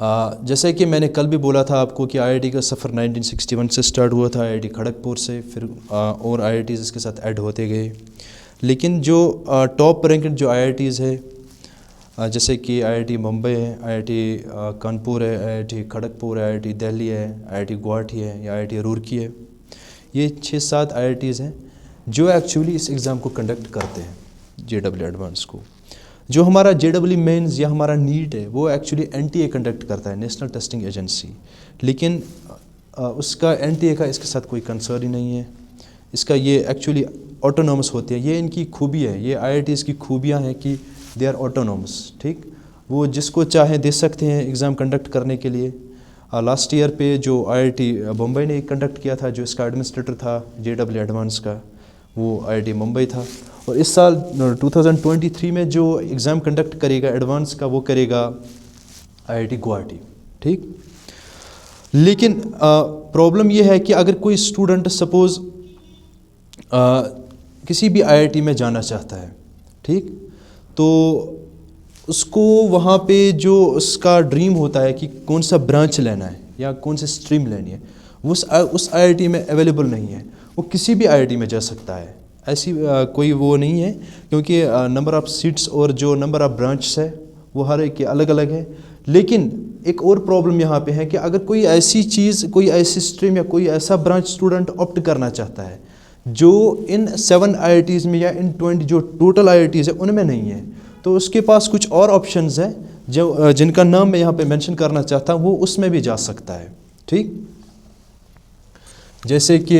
जैसे कि मैंने कल भी बोला था आपको कि आईआईटी का सफ़र 1961 से स्टार्ट हुआ था, आईआईटी खड़गपुर से, फिर और आईआईटीज़ इसके साथ ऐड होते गए। लेकिन जो टॉप रैंकेड जो आईआईटीज़ है, जैसे कि आईआईटी मुंबई है, आईआईटी कानपुर है, आईआईटी खड़गपुर है, आईआईटी दिल्ली है, आईआईटी गुवाहाटी है या आईआईटी रुड़की है, ये 6-7 आईआईटीज़ हैं जो एक्चुअली इस एग्ज़ाम को कंडक्ट करते हैं, जेईई एडवांस को। जो हमारा जेईई मेंस या हमारा नीट है वो एक्चुअली एनटीए कंडक्ट करता है, नेशनल टेस्टिंग एजेंसी। लेकिन उसका एनटीए का इसके साथ कोई कंसर्न ही नहीं है। इसका ये एक्चुअली ऑटोनॉमस होती है, ये इनकी खूबी है, ये आईआईटीज़ की खूबियाँ हैं कि दे आर ऑटोनॉमस। ठीक, वो जिसको चाहे दे सकते हैं एग्ज़ाम कंडक्ट करने के लिए। लास्ट ईयर पे जो आईआईटी मुंबई ने कंडक्ट किया था, जो इसका एडमिनिस्ट्रेटर था जेईई एडवांस का, वो आईआईटी मुंबई था। और इस साल 2023 में जो एग्ज़ाम कंडक्ट करेगा एडवांस का, वो करेगा आईआईटी गुवाहाटी। ठीक, लेकिन प्रॉब्लम ये है कि अगर कोई स्टूडेंट सपोज़ किसी भी आईआईटी में जाना चाहता है, ठीक, तो उसको वहाँ पे जो उसका ड्रीम होता है कि कौन सा ब्रांच लेना है या कौन सी स्ट्रीम लेनी है, वो उस आईआईटी में अवेलेबल नहीं है। वो किसी भी आईआईटी में जा सकता है, ऐसी कोई वो नहीं है, क्योंकि नंबर ऑफ़ सीट्स और जो नंबर ऑफ़ ब्रांचेस है वो हर एक के अलग अलग है। लेकिन एक और प्रॉब्लम यहाँ पे है कि अगर कोई ऐसी चीज़, कोई ऐसी स्ट्रीम या कोई ऐसा ब्रांच स्टूडेंट ऑप्ट करना चाहता है जो इन 7 आईआईटीज़ में या इन 20 जो टोटल आईआईटीज़ है उनमें नहीं है, तो उसके पास कुछ और ऑप्शंस हैं जो जिनका नाम मैं यहाँ पे मेंशन करना चाहता हूँ, वो उसमें भी जा सकता है। ठीक, जैसे कि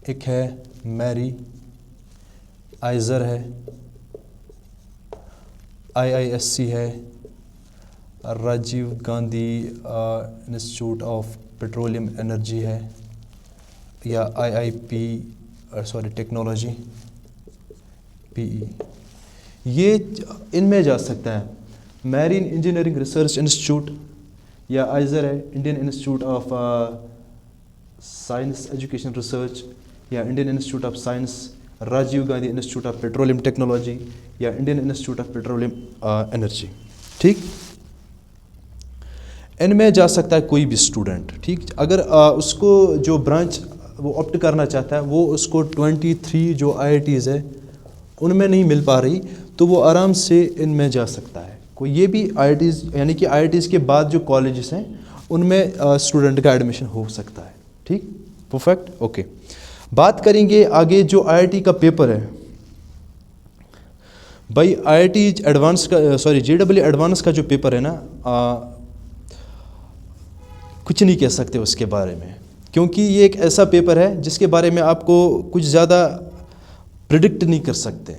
एक है मैरी, आइज़र है, आईआईएससी है, Rajiv Gandhi institute of petroleum Energy है, या आईआईपी टेक्नोलॉजी पीई, ये इनमें जा सकता है। मैरीन इंजीनियरिंग रिसर्च इंस्टीट्यूट या आइज़र है Indian institute of science education research या Indian institute of science, Rajiv Gandhi institute of petroleum technology या Indian institute of petroleum energy. ठीक, इनमें जा सकता है कोई भी स्टूडेंट। ठीक, अगर उसको जो ब्रांच वो ऑप्ट करना चाहता है वो उसको 23 जो आईआईटीज़ है उनमें नहीं मिल पा रही, तो वो आराम से इनमें जा सकता है। कोई ये भी आईआईटीज़ यानी कि आईआईटीज़ के बाद जो कॉलेजेस हैं उनमें स्टूडेंट का एडमिशन हो सकता है। ठीक, परफेक्ट, ओके। बात करेंगे आगे जो आईआईटी का पेपर है। भाई आईआईटी एडवांस का जेईई एडवांस का जो पेपर है ना, कुछ नहीं कह सकते उसके बारे में, क्योंकि ये एक ऐसा पेपर है जिसके बारे में आपको कुछ ज़्यादा प्रिडिक्ट नहीं कर सकते।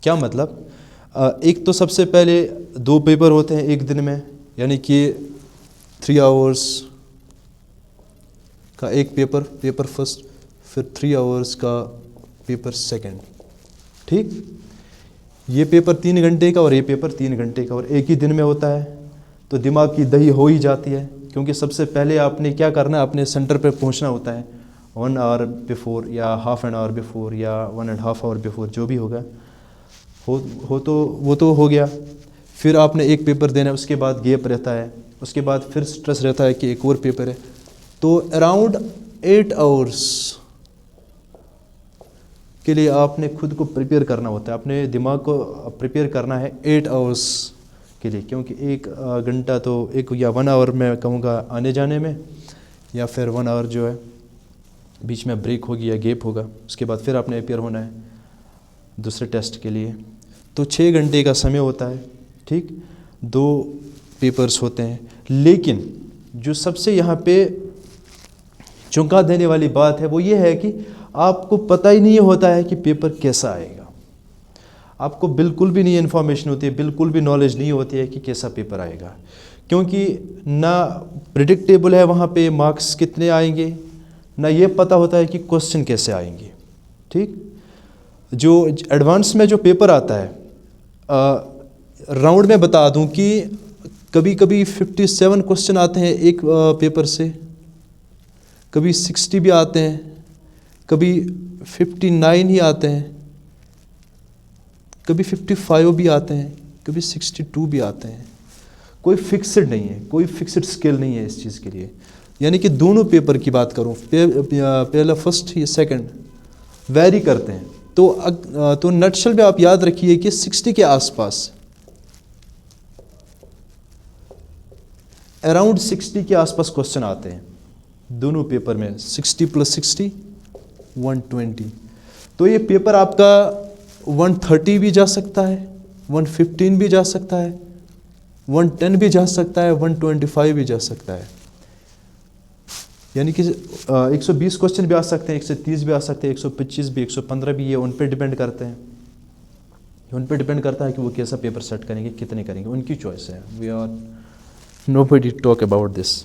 क्या मतलब, एक तो सबसे पहले 2 पेपर होते हैं एक दिन में, यानी कि 3 आवर्स का एक पेपर फर्स्ट, फिर 3 आवर्स का पेपर सेकंड। ठीक, ये पेपर 3 घंटे का और ये पेपर 3 घंटे का, और एक ही दिन में होता है, तो दिमाग की दही हो ही जाती है। क्योंकि सबसे पहले आपने क्या करना है, अपने सेंटर पे पहुंचना होता है 1 आवर बिफोर या हाफ एन आवर बिफोर या 1.5 आवर बिफोर, जो भी होगा हो तो वो तो हो गया। फिर आपने एक पेपर देना है, उसके बाद गैप रहता है, उसके बाद फिर स्ट्रेस रहता है कि एक और पेपर है। तो अराउंड 8 आवर्स के लिए आपने खुद को प्रिपेयर करना होता है, अपने दिमाग को प्रिपेयर करना है 8 आवर्स के लिए। क्योंकि 1 घंटा तो एक या 1 आवर मैं कहूँगा आने जाने में, या फिर 1 आवर जो है बीच में ब्रेक होगी या गैप होगा, उसके बाद फिर आपने अपेयर होना है दूसरे टेस्ट के लिए। तो 6 घंटे का समय होता है। ठीक, 2 पेपर्स होते हैं। लेकिन जो सबसे यहाँ पे चौंका देने वाली बात है वो ये है कि आपको पता ही नहीं होता है कि पेपर कैसा आएगा। आपको बिल्कुल भी नहीं इन्फॉर्मेशन होती है, बिल्कुल भी नॉलेज नहीं होती है कि कैसा पेपर आएगा, क्योंकि ना प्रिडिक्टेबल है वहाँ पे मार्क्स कितने आएंगे, ना ये पता होता है कि क्वेश्चन कैसे आएंगे। ठीक, जो एडवांस में जो पेपर आता है, राउंड में बता दूं कि कभी कभी 57 क्वेश्चन आते हैं एक पेपर से, कभी 60 भी आते हैं, कभी 59 ही आते हैं, कभी 55 भी आते हैं, कभी 62 भी आते हैं। कोई फिक्स्ड नहीं है, कोई फिक्स्ड स्केल नहीं है इस चीज़ के लिए। यानी कि दोनों पेपर की बात करूँ, पहला फर्स्ट या सेकंड वैरी करते हैं। तो नटशल में आप याद रखिए कि 60 के आसपास, अराउंड 60 के आसपास क्वेश्चन आते हैं दोनों पेपर में। 60 + 60 120। तो ये पेपर आपका 130 भी जा सकता है, 115 भी जा सकता है, 110 भी जा सकता है, 125 भी जा सकता है। यानी कि 120 क्वेश्चन भी आ सकते हैं, 130 भी आ सकते हैं, 125 भी, 115 भी। ये उन पे डिपेंड करते हैं, उन पे डिपेंड करता है कि वो कैसा पेपर सेट करेंगे, कितने करेंगे, उनकी चॉइस है। We are nobody talk about this.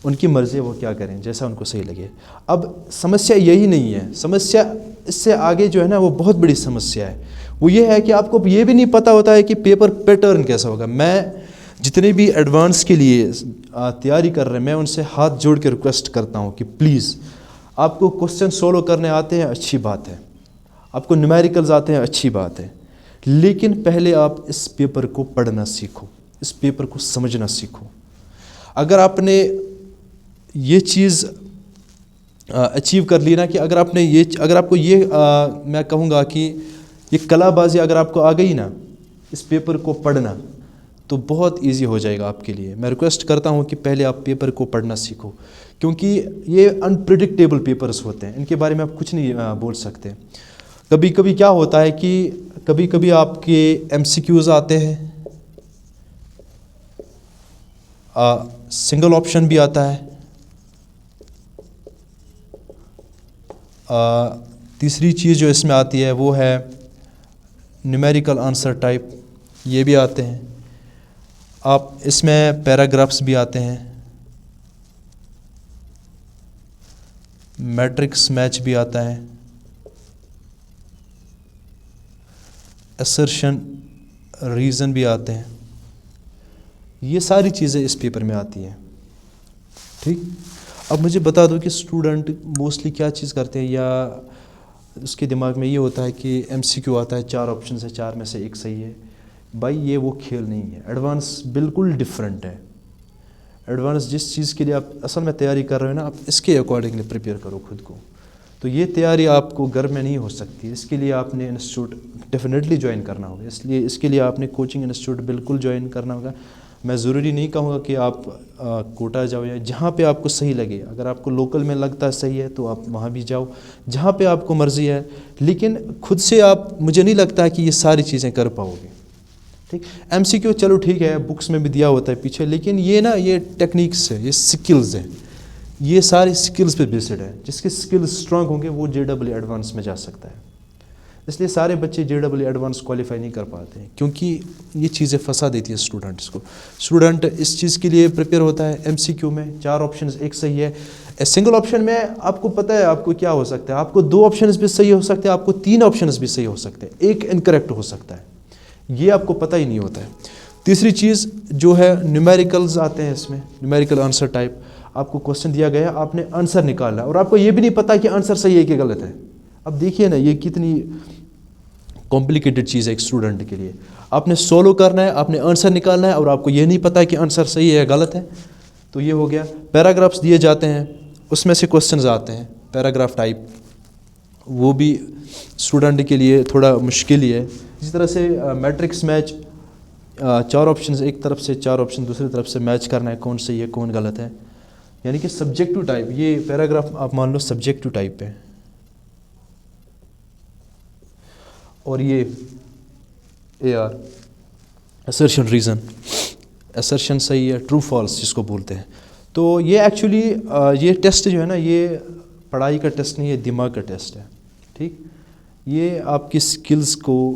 उनकी मर्ज़ी है, वो क्या करें, जैसा उनको सही लगे। अब समस्या यही नहीं है, समस्या इससे आगे जो है ना वो बहुत बड़ी समस्या है। वो ये है कि आपको ये भी नहीं पता होता है कि पेपर पैटर्न कैसा होगा। मैं जितने भी एडवांस के लिए तैयारी कर रहे हैं, मैं उनसे हाथ जोड़ के रिक्वेस्ट करता हूँ कि प्लीज़, आपको क्वेश्चन सोल्व करने आते हैं, अच्छी बात है, आपको न्यूमेरिकल्स आते हैं, अच्छी बात है, लेकिन पहले आप इस पेपर को पढ़ना सीखो, इस पेपर को समझना सीखो। अगर आपने ये चीज़ अचीव कर ली ना, कि अगर आपको ये मैं कहूँगा कि ये कलाबाजी अगर आपको आ गई ना, इस पेपर को पढ़ना, तो बहुत इजी हो जाएगा आपके लिए। मैं रिक्वेस्ट करता हूँ कि पहले आप पेपर को पढ़ना सीखो, क्योंकि ये अनप्रिडिक्टेबल पेपर्स होते हैं, इनके बारे में आप कुछ नहीं बोल सकते। कभी कभी क्या होता है कि कभी कभी आपके MCQs आते हैं, सिंगल ऑप्शन भी आता है, तीसरी चीज़ जो इसमें आती है वो है न्यूमेरिकल आंसर टाइप, ये भी आते हैं। आप इसमें पैराग्राफ्स भी आते हैं, मैट्रिक्स मैच भी आता है, असर्शन रीज़न भी आते हैं। ये सारी चीज़ें इस पेपर में आती हैं। ठीक, अब मुझे बता दो कि स्टूडेंट मोस्टली क्या चीज़ करते हैं, या उसके दिमाग में ये होता है कि MCQ आता है, 4 ऑप्शन है, 4 में से एक सही है। भाई ये वो खेल नहीं है, एडवांस बिल्कुल डिफरेंट है। एडवांस जिस चीज़ के लिए आप असल में तैयारी कर रहे हो ना, आप इसके अकॉर्डिंगली प्रिपेयर करो खुद को। तो ये तैयारी आपको घर में नहीं हो सकती, इसके लिए आपने इंस्टीट्यूट डेफिनेटली ज्वाइन करना होगा। इसलिए इसके लिए आपने कोचिंग इंस्टीट्यूट बिल्कुल ज्वाइन करना होगा। मैं ज़रूरी नहीं कहूँगा कि आप कोटा जाओ, या जहाँ पे आपको सही लगे। अगर आपको लोकल में लगता है सही है तो आप वहाँ भी जाओ, जहाँ पे आपको मर्ज़ी है, लेकिन खुद से आप, मुझे नहीं लगता है कि ये सारी चीज़ें कर पाओगे। ठीक, MCQ चलो ठीक है, बुक्स में भी दिया होता है पीछे, लेकिन ये ना, ये टेक्निक्स है, ये स्किल्स हैं, ये सारी स्किल्स पे बेस्ड है। जिसके स्किल्स स्ट्रांग होंगे वो JEE एडवांस में जा सकता है। इसलिए सारे बच्चे JEE एडवांस क्वालिफाई नहीं कर पाते हैं, क्योंकि ये चीज़ें फंसा देती है स्टूडेंट्स को। स्टूडेंट इस चीज़ के लिए प्रिपेयर होता है, MCQ में 4 ऑप्शंस, एक सही है। सिंगल ऑप्शन में आपको पता है आपको क्या हो सकता है, आपको 2 ऑप्शंस भी सही हो सकते हैं, आपको 3 ऑप्शंस भी सही हो सकते हैं, एक इनकरेक्ट हो सकता है, ये आपको पता ही नहीं होता है। तीसरी चीज़ जो है, न्यूमेरिकल्स आते हैं इसमें, न्यूमेरिकल आंसर टाइप। आपको क्वेश्चन दिया गया, आपने आंसर निकाला और आपको ये भी नहीं पता कि आंसर सही है कि गलत है। अब देखिए ना, ये कितनी कॉम्प्लिकेटेड चीज़ है एक स्टूडेंट के लिए। आपने सोल्व करना है, आपने आंसर निकालना है, और आपको ये नहीं पता है कि आंसर सही है या गलत है। तो ये हो गया। पैराग्राफ्स दिए जाते हैं, उसमें से क्वेश्चंस आते हैं पैराग्राफ टाइप, वो भी स्टूडेंट के लिए थोड़ा मुश्किल ही है। इसी तरह से मैट्रिक्स मैच, 4 ऑप्शन एक तरफ से, 4 ऑप्शन दूसरी तरफ से मैच करना है, कौन सही है कौन गलत है। यानी कि सब्जेक्टिव टाइप, ये पैराग्राफ आप मान लो सब्जेक्टिव टाइप है। और ये AR असर्शन रीज़न, असर्शन सही है, ट्रू फॉल्स जिसको बोलते हैं। तो ये एक्चुअली ये टेस्ट जो है ना, ये पढ़ाई का टेस्ट नहीं है, दिमाग का टेस्ट है। ठीक, ये आपकी स्किल्स को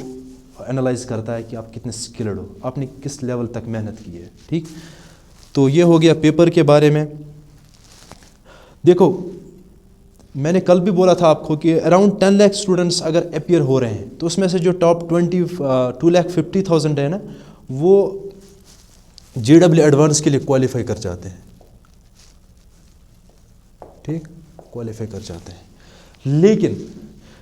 एनालाइज करता है कि आप कितने स्किल्ड हो, आपने किस लेवल तक मेहनत की है। ठीक, तो ये हो गया पेपर के बारे में। देखो, मैंने कल भी बोला था आपको कि अराउंड 10 लाख स्टूडेंट्स अगर अपियर हो रहे हैं, तो उसमें से जो टॉप 2,50,000 है ना, वो JEE एडवांस के लिए क्वालिफाई कर जाते हैं। ठीक, क्वालिफाई कर जाते हैं। लेकिन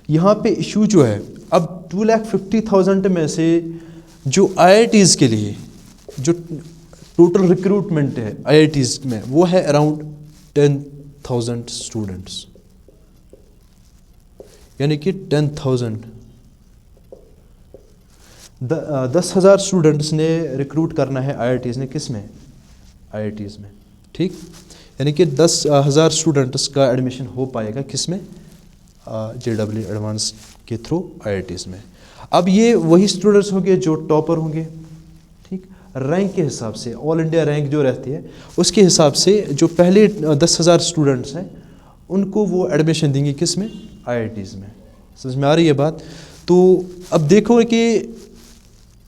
यहाँ पे इशू जो है, अब 2,50,000 में से जो IITs के लिए जो टोटल रिक्रूटमेंट है IITs में वो है अराउंड 10,000 स्टूडेंट्स, यानी कि 10,000 10,000 स्टूडेंट्स ने रिक्रूट करना है IITs ने, किस में, IITs में, ठीक। यानी कि 10,000 स्टूडेंट्स का एडमिशन हो पाएगा किस में, JEE एडवांस के थ्रू IITs में। अब ये वही स्टूडेंट्स होंगे जो टॉपर होंगे, ठीक। रैंक के हिसाब से, ऑल इंडिया रैंक जो रहती है उसके हिसाब से जो पहले 10,000 स्टूडेंट्स हैं उनको वो एडमिशन देंगे किस में, IITs में। समझ में आ रही है बात। तो अब देखो कि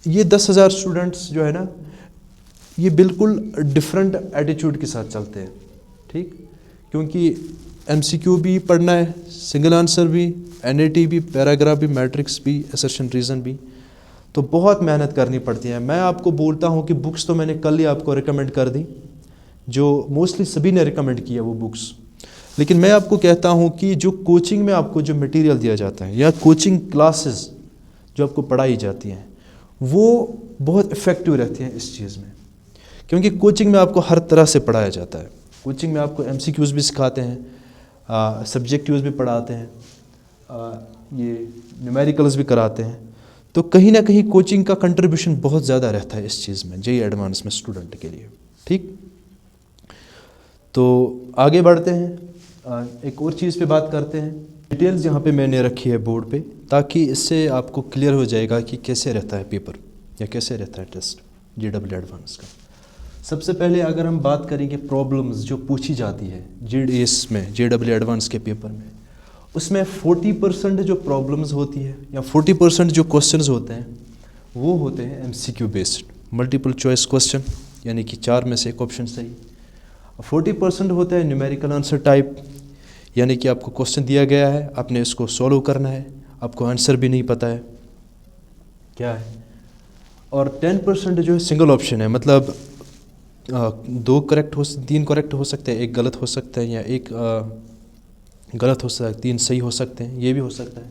ये 10,000 स्टूडेंट्स जो है ना, ये बिल्कुल डिफरेंट एटीट्यूड के साथ चलते हैं, ठीक। क्योंकि MCQ भी पढ़ना है, सिंगल आंसर भी, NAT भी, पैराग्राफ भी, मैट्रिक्स भी, असर्शन रीज़न भी, तो बहुत मेहनत करनी पड़ती है। मैं आपको बोलता हूँ कि बुक्स तो मैंने कल ही आपको रिकमेंड कर दी, जो मोस्टली सभी ने रिकमेंड किया वो बुक्स, लेकिन मैं आपको कहता हूँ कि जो कोचिंग में आपको जो मटेरियल दिया जाता है या कोचिंग क्लासेस जो आपको पढ़ाई जाती हैं वो बहुत इफ़ेक्टिव रहती हैं इस चीज़ में, क्योंकि कोचिंग में आपको हर तरह से पढ़ाया जाता है। कोचिंग में आपको MCQs भी सिखाते हैं, सब्जेक्टिव्स भी पढ़ाते हैं, ये न्यूमेरिकल्स भी कराते हैं, तो कहीं ना कहीं कोचिंग का कंट्रीब्यूशन बहुत ज़्यादा रहता है इस चीज़ में, JEE एडवांस में स्टूडेंट के लिए, ठीक। तो आगे बढ़ते हैं, एक और चीज़ पे बात करते हैं। डिटेल्स यहाँ पे मैंने रखी है बोर्ड पे, ताकि इससे आपको क्लियर हो जाएगा कि कैसे रहता है पेपर या कैसे रहता है टेस्ट JEE एडवांस का। सबसे पहले अगर हम बात करेंगे प्रॉब्लम्स जो पूछी जाती है JEE में, JEE एडवांस के पेपर में, उसमें 40% जो प्रॉब्लम्स होती है या 40% जो क्वेश्चंस होते हैं वो होते हैं MCQ based, multiple choice question, यानी कि 4 में से एक ऑप्शन सही। 40% होता है न्यूमेरिकल आंसर टाइप, यानी कि आपको क्वेश्चन दिया गया है, आपने इसको सॉल्व करना है, आपको आंसर भी नहीं पता है क्या है। और 10% जो है सिंगल ऑप्शन है, मतलब 3 करेक्ट हो सकते हैं, एक गलत हो सकता है, या एक गलत हो सकता है, 3 सही हो सकते हैं, ये भी हो सकता है।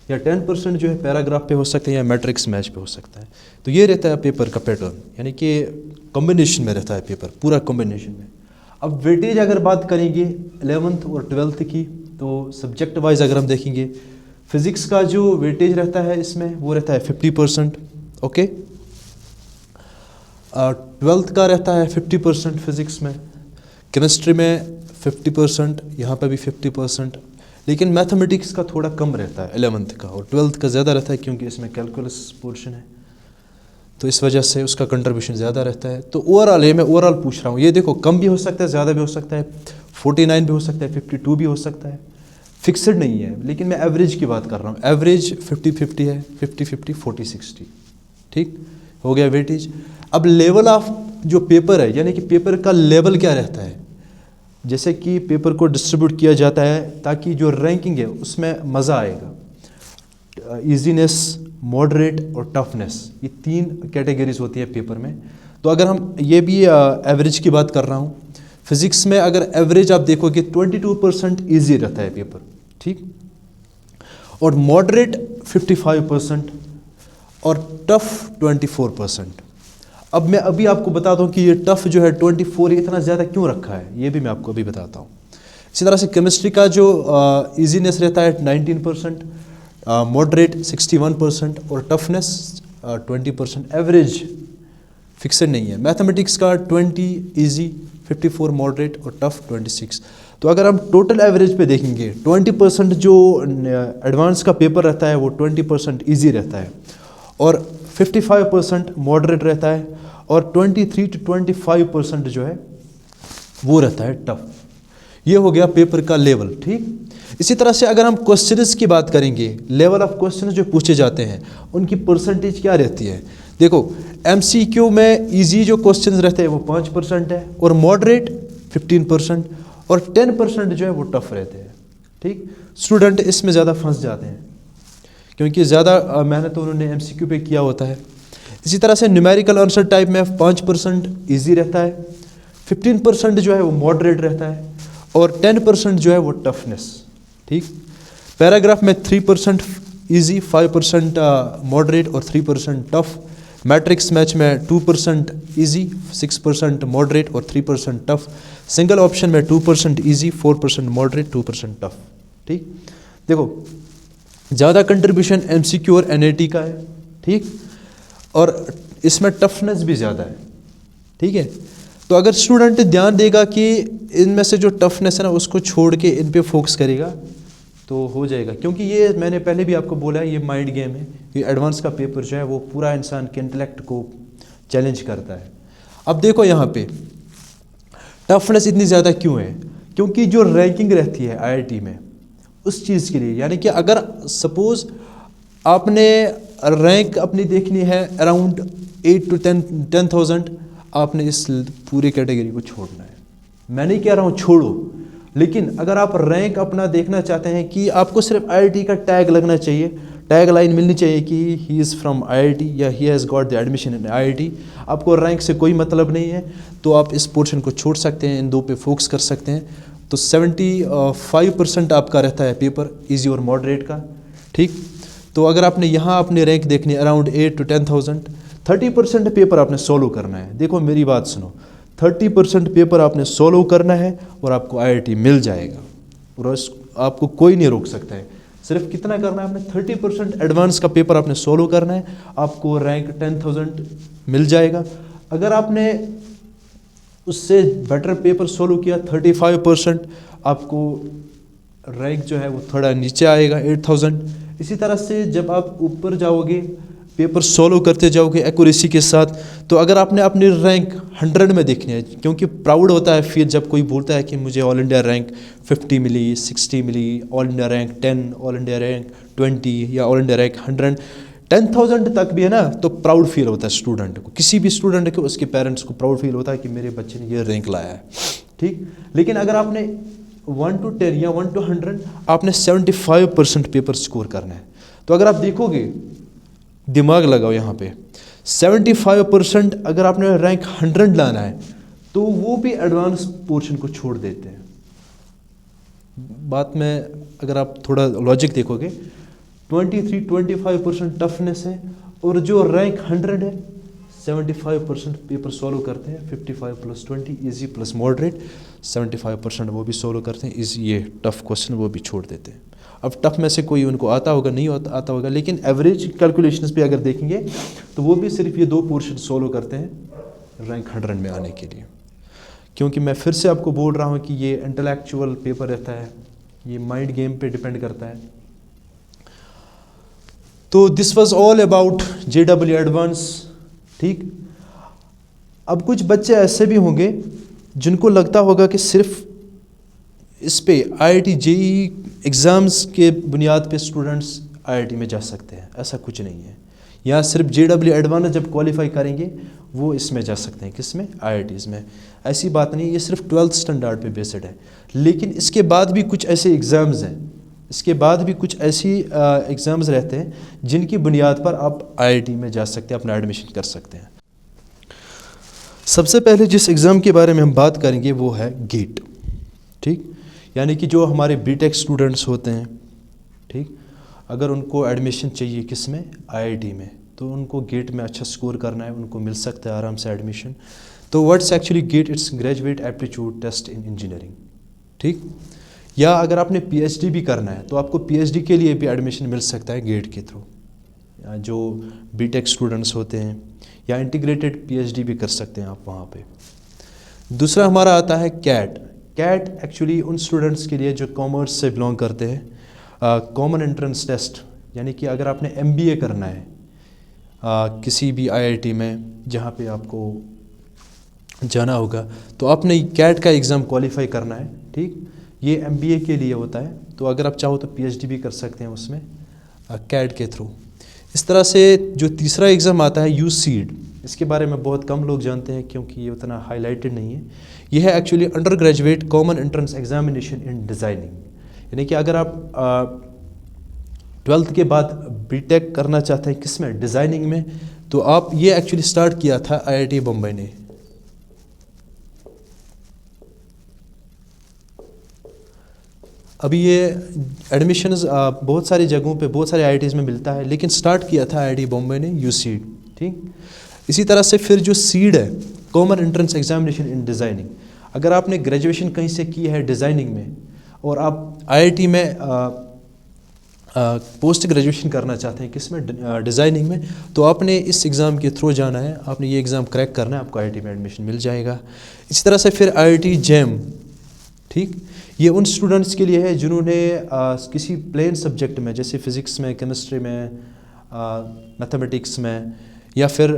या 10% जो है पैराग्राफ पे हो सकते हैं या मैट्रिक्स मैच पे हो सकता है। तो ये रहता है पेपर का पैटर्न, यानी कि कॉम्बिनेशन में रहता है पेपर, पूरा कॉम्बिनेशन में। अब वेटेज अगर बात करेंगे 11th और 12th की, तो सब्जेक्ट वाइज अगर हम देखेंगे, फिज़िक्स का जो वेटेज रहता है इसमें वो रहता है 50%, ओके। 12th का रहता है 50% फिज़िक्स में, केमिस्ट्री में 50%, यहाँ पर भी 50%, लेकिन मैथमेटिक्स का थोड़ा कम रहता है 11th का, और 12th का ज़्यादा रहता है क्योंकि इसमें कैलकुलस पोर्शन है, तो इस वजह से उसका कंट्रीब्यूशन ज़्यादा रहता है। तो ओवरऑल ये मैं ओवरऑल पूछ रहा हूँ, ये देखो कम भी हो सकता है, ज़्यादा भी हो सकता है, 49 भी हो सकता है, 52 भी हो सकता है, फिक्सड नहीं है, लेकिन मैं एवरेज की बात कर रहा हूँ। एवरेज 50-50 है, 50-50, 40-60, ठीक हो गया वेटेज। अब लेवल ऑफ जो पेपर है, यानी कि पेपर का लेवल क्या रहता है, जैसे कि पेपर को डिस्ट्रीब्यूट किया जाता है ताकि जो रैंकिंग है उसमें मज़ा आएगा। ईजीनेस, मॉडरेट और टफनेस, ये 3 कैटेगरीज होती है पेपर में। तो अगर हम ये भी एवरेज की बात कर रहा हूँ, फिज़िक्स में अगर एवरेज आप देखोगे 22% ईजी रहता है पेपर, ठीक, और मॉडरेट 55% और टफ 24%। अब मैं अभी आपको बताता हूँ कि ये टफ जो है 24 इतना ज़्यादा क्यों रखा है, ये भी मैं आपको अभी बताता हूँ। इसी तरह से केमिस्ट्री का जो ईजीनेस रहता है 19%, मॉडरेट 61% और टफनेस 20%। एवरेज फिक्सड नहीं है। मैथमेटिक्स का 20 इजी, 54 मॉडरेट और टफ 26। तो अगर हम टोटल एवरेज पे देखेंगे 20% जो एडवांस का पेपर रहता है वो 20% इजी रहता है, और 55% मॉडरेट रहता है, और 23 to 25% जो है वो रहता है टफ। ये हो गया पेपर का लेवल, ठीक। इसी तरह से अगर हम क्वेश्चंस की बात करेंगे, लेवल ऑफ क्वेश्चंस जो पूछे जाते हैं उनकी परसेंटेज क्या रहती है। देखो MCQ में इजी जो क्वेश्चंस रहते हैं वो 5% है, और मॉडरेट 15%, और 10% जो है वो टफ रहते हैं, ठीक। स्टूडेंट इसमें ज़्यादा फंस जाते हैं क्योंकि ज़्यादा मेहनत उन्होंने MCQ पे किया होता है। इसी तरह से न्यूमेरिकल आंसर टाइप में 5% ईजी रहता है, 15% जो है वो मॉडरेट रहता है, और 10% जो है वो टफनेस, ठीक। पैराग्राफ में 3% ईजी, 5% मॉडरेट और 3% टफ। मैट्रिक्स मैच में 2% ईजी, 6% मॉडरेट और 3% टफ। सिंगल ऑप्शन में 2% ईजी, 4% मॉडरेट, 2% टफ। ठीक, देखो ज़्यादा कंट्रीब्यूशन एमसीक्यू और एनएटी का है। ठीक, और इसमें टफनेस भी ज़्यादा है। ठीक है, तो अगर स्टूडेंट ध्यान देगा कि इनमें से जो टफनेस है ना उसको छोड़ के इन पे फोकस करेगा तो हो जाएगा, क्योंकि ये मैंने पहले भी आपको बोला है ये माइंड गेम है। ये एडवांस का पेपर जो है वो पूरा इंसान के इंटेलेक्ट को चैलेंज करता है। अब देखो यहाँ पे टफनेस इतनी ज़्यादा क्यों है, क्योंकि जो रैंकिंग रहती है आईआईटी में उस चीज़ के लिए, यानी कि अगर सपोज़ आपने रैंक अपनी देखनी है अराउंड 8 to 10,000, आपने इस पूरी कैटेगरी को छोड़ना है। मैं नहीं कह रहा हूँ छोड़ो, लेकिन अगर आप रैंक अपना देखना चाहते हैं कि आपको सिर्फ आईआईटी का टैग लगना चाहिए, टैग लाइन मिलनी चाहिए कि ही इज़ फ्रॉम आईआईटी या he has got the admission in IIT, आपको रैंक से कोई मतलब नहीं है, तो आप इस पोर्शन को छोड़ सकते हैं, इन दो पे फोकस कर सकते हैं। तो 75% आपका रहता है पेपर ईजी और मॉडरेट का। ठीक, तो अगर आपने यहाँ अपनी रैंक देखनी अराउंड 8 to 10,000, 30% पेपर आपने सोलो करना है। देखो मेरी बात सुनो, 30% पेपर आपने सोलो करना है और आपको आईआईटी मिल जाएगा और आपको कोई नहीं रोक सकता है। सिर्फ कितना करना है आपने, 30% एडवांस का पेपर आपने सोलो करना है, आपको रैंक 10,000 मिल जाएगा। अगर आपने उससे बेटर पेपर सोलो किया 35%, आपको रैंक जो है वो थोड़ा नीचे आएगा 8,000। इसी तरह से जब आप ऊपर जाओगे पेपर सोलो करते जाओगे एक्यूरेसी के साथ, तो अगर आपने अपनी रैंक 100 में देखनी है, क्योंकि प्राउड होता है फिर जब कोई बोलता है कि मुझे ऑल इंडिया रैंक 50 मिली, 60 मिली, all India rank 10, all India rank 20 या ऑल इंडिया रैंक 100, 10,000 तक भी है ना, तो प्राउड फील होता है स्टूडेंट को, किसी भी स्टूडेंट को, उसके पेरेंट्स को प्राउड फील होता है कि मेरे बच्चे ने ये रैंक लाया है। ठीक, लेकिन अगर आपने 1 to 10 या 1 to 100 आपने 75% पेपर स्कोर करना है। तो अगर आप देखोगे, दिमाग लगाओ यहाँ पे, 75% अगर आपने रैंक 100 लाना है तो वो भी एडवांस पोर्शन को छोड़ देते हैं। बात में अगर आप थोड़ा लॉजिक देखोगे, 23-25% टफनेस है और जो रैंक 100 है 75% पेपर सॉल्व करते हैं, 55 + 20 ईजी प्लस मॉडरेट, 75% वो भी सॉल्व करते हैं, इस ये टफ क्वेश्चन वो भी छोड़ देते हैं। अब टफ में से कोई उनको आता होगा, नहीं आता होगा, लेकिन एवरेज कैलकुलेशंस पे अगर देखेंगे तो वो भी सिर्फ ये 2 पोर्शन सॉल्व करते हैं रैंक 100 में आने के लिए। क्योंकि मैं फिर से आपको बोल रहा हूँ कि ये इंटेलेक्चुअल पेपर रहता है, ये माइंड गेम पे डिपेंड करता है। तो this was all about JEE advance. ठीक, अब कुछ बच्चे ऐसे भी होंगे जिनको लगता होगा कि सिर्फ इस पे IIT JEE एग्ज़ाम्स के बुनियाद पे स्टूडेंट्स IIT में जा सकते हैं। ऐसा कुछ नहीं है, यहाँ सिर्फ JEE एडवांस जब क्वालिफाई करेंगे वो इसमें जा सकते हैं, किसमें, IITs में। ऐसी बात नहीं, ये सिर्फ 12th स्टैंडर्ड पे बेस्ड है, लेकिन इसके बाद भी कुछ ऐसे एग्ज़ाम्स हैं, इसके बाद भी कुछ ऐसी एग्ज़ाम्स रहते हैं जिनकी बुनियाद पर आप IIT में जा सकते हैं, अपना एडमिशन कर सकते हैं। सबसे पहले जिस एग्ज़ाम के बारे में हम बात करेंगे वो है गेट। ठीक, यानी कि जो हमारे बीटेक स्टूडेंट्स होते हैं, ठीक, अगर उनको एडमिशन चाहिए किस में, IIT में, तो उनको गेट में अच्छा स्कोर करना है, उनको मिल सकता है आराम से एडमिशन। तो what's actually GATE, it's Graduate Aptitude Test in Engineering. ठीक, या अगर आपने PhD भी करना है तो आपको PhD के लिए भी एडमिशन मिल सकता है गेट के थ्रू, जो बीटेक स्टूडेंट्स होते हैं, या इंटीग्रेटेड PhD भी कर सकते हैं आप वहाँ पे। दूसरा हमारा आता है कैट। कैट एक्चुअली उन स्टूडेंट्स के लिए जो कॉमर्स से बिलोंग करते हैं, कॉमन एंट्रेंस टेस्ट, यानी कि अगर आपने MBA करना है किसी भी IIT में जहाँ पे आपको जाना होगा, तो आपने कैट का एग्ज़ाम क्वालिफाई करना है। ठीक, ये MBA के लिए होता है, तो अगर आप चाहो तो PhD भी कर सकते हैं उसमें कैट के थ्रू। इस तरह से जो तीसरा एग्ज़ाम आता है UCEED, इसके बारे में बहुत कम लोग जानते हैं क्योंकि ये उतना हाईलाइटेड नहीं है। ये है actually under graduate common entrance examination in designing, यानी कि अगर आप 12th के बाद बीटेक करना चाहते हैं किसमें, डिज़ाइनिंग में, तो आप ये एक्चुअली स्टार्ट किया था IIT बम्बई ने। अभी ये एडमिशन्स बहुत सारी जगहों पे बहुत सारे IITs में मिलता है, लेकिन स्टार्ट किया था IIT बॉम्बे ने UCEED। ठीक। इसी तरह से फिर जो सीड है, common entrance examination in designing, अगर आपने ग्रेजुएशन कहीं से की है डिज़ाइनिंग में और आप आईआईटी में पोस्ट ग्रेजुएशन करना चाहते हैं किस में, डिज़ाइनिंग में, तो आपने इस एग्ज़ाम के थ्रू जाना है, आपने ये एग्ज़ाम क्रैक करना है, आपको आईआईटी में एडमिशन मिल जाएगा। इसी तरह से फिर आईआईटी जैम, ठीक, ये उन स्टूडेंट्स के लिए है जिन्होंने किसी प्लेन सब्जेक्ट में जैसे फ़िज़िक्स में, केमिस्ट्री में, मैथमेटिक्स में या फिर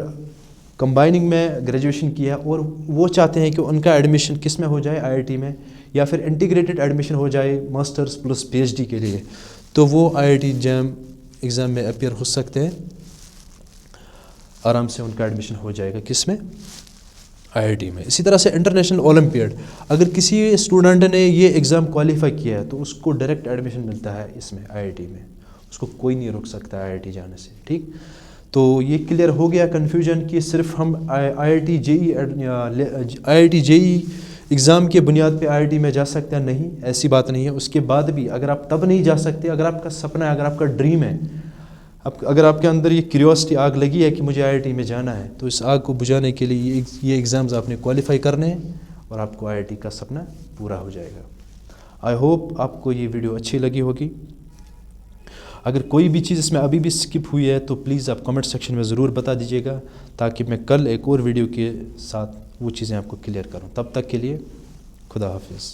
कंबाइनिंग में ग्रेजुएशन किया और वो चाहते हैं कि उनका एडमिशन किस में हो जाए, आईआईटी में, या फिर इंटीग्रेटेड एडमिशन हो जाए मास्टर्स प्लस पीएचडी के लिए, तो वो आईआईटी जैम एग्ज़ाम में अपीयर हो सकते हैं, आराम से उनका एडमिशन हो जाएगा किस में, आईआईटी में। इसी तरह से इंटरनेशनल ओलंपियाड, अगर किसी स्टूडेंट ने ये एग्ज़ाम क्वालिफाई किया है तो उसको डायरेक्ट एडमिशन मिलता है इसमें, आईआईटी में, उसको कोई नहीं रोक सकता है आईआईटी जाने से, ठीक। तो ये क्लियर हो गया कन्फ्यूजन कि सिर्फ हम आईआईटी जेई एग्ज़ाम के बुनियाद पे आईआईटी में जा सकते हैं, नहीं, ऐसी बात नहीं है। उसके बाद भी अगर आप तब नहीं जा सकते, अगर आपका सपना है, अगर आपका ड्रीम है, अगर आपके अंदर ये क्यूरियोसिटी आग लगी है कि मुझे आईआईटी में जाना है, तो इस आग को बुझाने के लिए ये एग्ज़ाम्स आपने क्वालिफाई करने हैं और आपको आईआईटी का सपना पूरा हो जाएगा। आई होप आपको ये वीडियो अच्छी लगी होगी। अगर कोई भी चीज़ इसमें अभी भी स्किप हुई है तो प्लीज़ आप कमेंट सेक्शन में ज़रूर बता दीजिएगा, ताकि मैं कल एक और वीडियो के साथ वो चीज़ें आपको क्लियर करूं। तब तक के लिए खुदा हाफिज़।